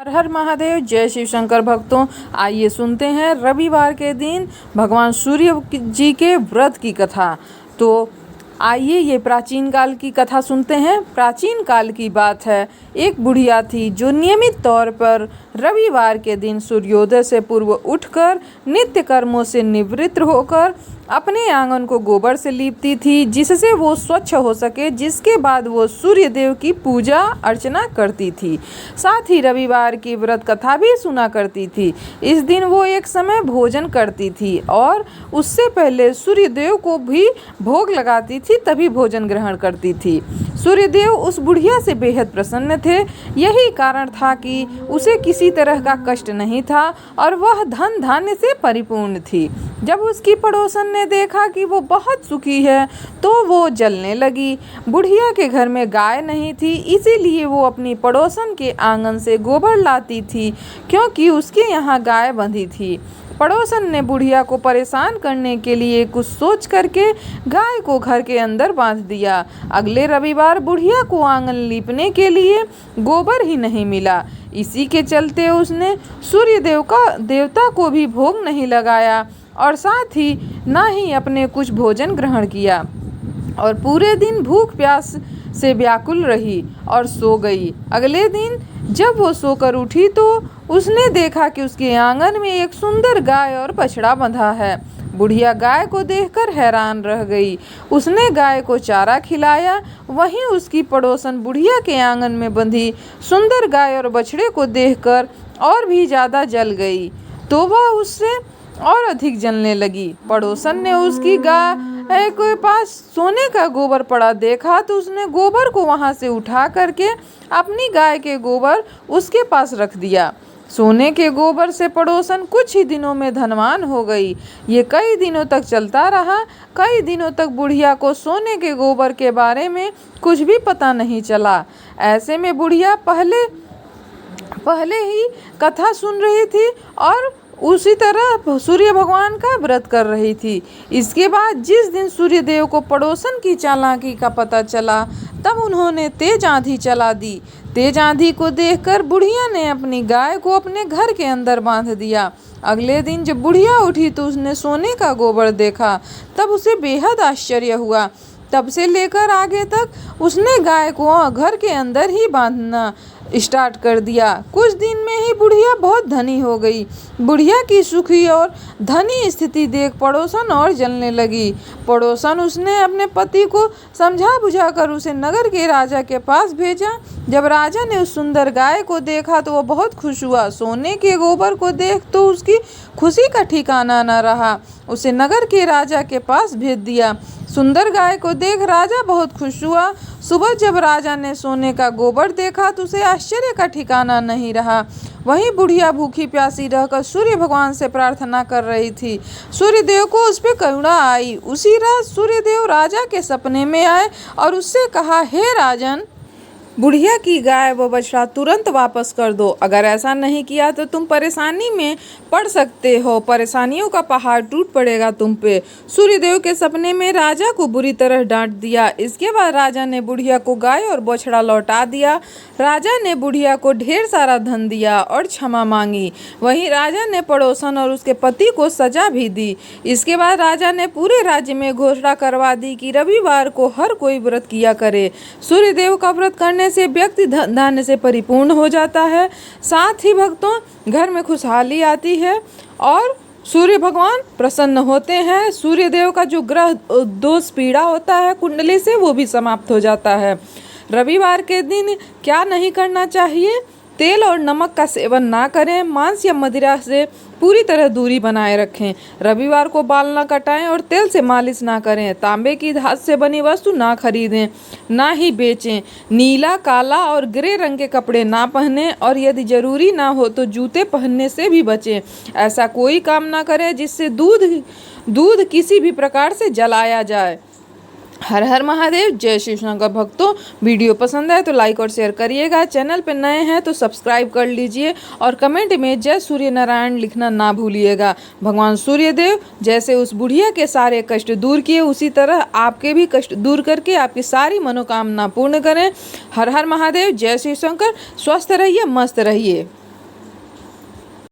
हर हर महादेव। जय शिव शंकर भक्तों, आइए सुनते हैं रविवार के दिन भगवान सूर्य जी के व्रत की कथा। तो आइए ये प्राचीन काल की कथा सुनते हैं। प्राचीन काल की बात है, एक बुढ़िया थी जो नियमित तौर पर रविवार के दिन सूर्योदय से पूर्व उठकर नित्य कर्मों से निवृत्त होकर अपने आंगन को गोबर से लीपती थी, जिससे वो स्वच्छ हो सके, जिसके बाद वो सूर्य देव की पूजा अर्चना करती थी। साथ ही रविवार की व्रत कथा भी सुना करती थी। इस दिन वो एक समय भोजन करती थी और उससे पहले सूर्य देव को भी भोग लगाती थी, तभी भोजन ग्रहण करती थी। सूर्य देव उस बुढ़िया से बेहद प्रसन्न थे। यही कारण था कि उसे किसी तरह का कष्ट नहीं था और वह धन धान्य से परिपूर्ण थी। जब उसकी पड़ोसन ने देखा कि वो बहुत सुखी है तो वो जलने लगी। बुढ़िया के घर में गाय नहीं थी, इसीलिए वो अपनी पड़ोसन के आंगन से गोबर लाती थी, क्योंकि उसके यहाँ गाय बंधी थी। पड़ोसन ने बुढ़िया को परेशान करने के लिए कुछ सोच करके गाय को घर के अंदर बांध दिया। अगले रविवार बुढ़िया को आंगन लीपने के लिए गोबर ही नहीं मिला। इसी के चलते उसने सूर्य देवता को भी भोग नहीं लगाया और साथ ही ना ही अपने कुछ भोजन ग्रहण किया और पूरे दिन भूख प्यास से व्याकुल रही और सो गई। अगले दिन जब वो सोकर उठी तो उसने देखा कि उसके आंगन में एक सुंदर गाय और बछड़ा बंधा है। बुढ़िया गाय को देखकर हैरान रह गई। उसने गाय को चारा खिलाया। वहीं उसकी पड़ोसन बुढ़िया के आंगन में बंधी सुंदर गाय और बछड़े को देखकर और भी ज़्यादा जल गई, तो वह उससे और अधिक जलने लगी। पड़ोसन ने उसकी गाय के पास सोने का गोबर पड़ा देखा तो उसने गोबर को वहां से उठा करके अपनी गाय के गोबर उसके पास रख दिया। सोने के गोबर से पड़ोसन कुछ ही दिनों में धनवान हो गई। ये कई दिनों तक चलता रहा। कई दिनों तक बुढ़िया को सोने के गोबर के बारे में कुछ भी पता नहीं चला। ऐसे में बुढ़िया पहले ही कथा सुन रही थी और उसी तरह सूर्य भगवान का व्रत कर रही थी। इसके बाद जिस दिन सूर्य देव को पड़ोसन की चालाकी का पता चला, तब उन्होंने तेज आंधी चला दी। तेज आंधी को देखकर बुढ़िया ने अपनी गाय को अपने घर के अंदर बांध दिया। अगले दिन जब बुढ़िया उठी तो उसने सोने का गोबर देखा, तब उसे बेहद आश्चर्य हुआ। तब से लेकर आगे तक उसने गाय को घर के अंदर ही बांधना स्टार्ट कर दिया। कुछ दिन में ही बुढ़िया बहुत धनी हो गई। बुढ़िया की सुखी और धनी स्थिति देख पड़ोसन और जलने लगी। पड़ोसन उसने अपने पति को समझा बुझाकर उसे नगर के राजा के पास भेजा। जब राजा ने उस सुंदर गाय को देखा तो वह बहुत खुश हुआ। सोने के गोबर को देख तो उसकी खुशी का ठिकाना न रहा। उसे नगर के राजा के पास भेज दिया। सुंदर गाय को देख राजा बहुत खुश हुआ। सुबह जब राजा ने सोने का गोबर देखा तो उसे आश्चर्य का ठिकाना नहीं रहा। वहीं बुढ़िया भूखी प्यासी रहकर सूर्य भगवान से प्रार्थना कर रही थी। सूर्य देव को उस पर करुणा आई। उसी रात सूर्य देव राजा के सपने में आए और उससे कहा, हे राजन, बुढ़िया की गाय व बछड़ा तुरंत वापस कर दो। अगर ऐसा नहीं किया तो तुम परेशानी में पड़ सकते हो। परेशानियों का पहाड़ टूट पड़ेगा तुम पे। सूर्यदेव के सपने में राजा को बुरी तरह डांट दिया। इसके बाद राजा ने बुढ़िया को गाय और बछड़ा लौटा दिया। राजा ने बुढ़िया को ढेर सारा धन दिया और क्षमा मांगी। वहीं राजा ने पड़ोसन और उसके पति को सजा भी दी। इसके बाद राजा ने पूरे राज्य में घोषणा करवा दी कि रविवार को हर कोई व्रत किया करे। सूर्यदेव का व्रत करने से व्यक्ति धन धान्य से परिपूर्ण हो जाता है। साथ ही भक्तों, घर में खुशहाली आती है और सूर्य भगवान प्रसन्न होते हैं। सूर्य देव का जो ग्रह दोष पीड़ा होता है कुंडली से, वो भी समाप्त हो जाता है। रविवार के दिन क्या नहीं करना चाहिए? तेल और नमक का सेवन ना करें। मांस या मदिरा से पूरी तरह दूरी बनाए रखें। रविवार को बाल ना कटाएं और तेल से मालिश ना करें। तांबे की धात से बनी वस्तु ना खरीदें, ना ही बेचें। नीला, काला और ग्रे रंग के कपड़े ना पहनें और यदि जरूरी ना हो तो जूते पहनने से भी बचें। ऐसा कोई काम ना करें जिससे दूध किसी भी प्रकार से जलाया जाए। हर हर महादेव। जय शिव शंकर भक्तों, वीडियो पसंद आए तो लाइक और शेयर करिएगा। चैनल पे नए हैं तो सब्सक्राइब कर लीजिए और कमेंट में जय सूर्य नारायण लिखना ना भूलिएगा। भगवान सूर्य देव जैसे उस बुढ़िया के सारे कष्ट दूर किए, उसी तरह आपके भी कष्ट दूर करके आपकी सारी मनोकामना पूर्ण करें। हर हर महादेव। जय शिव शंकर। स्वस्थ रहिए, मस्त रहिए।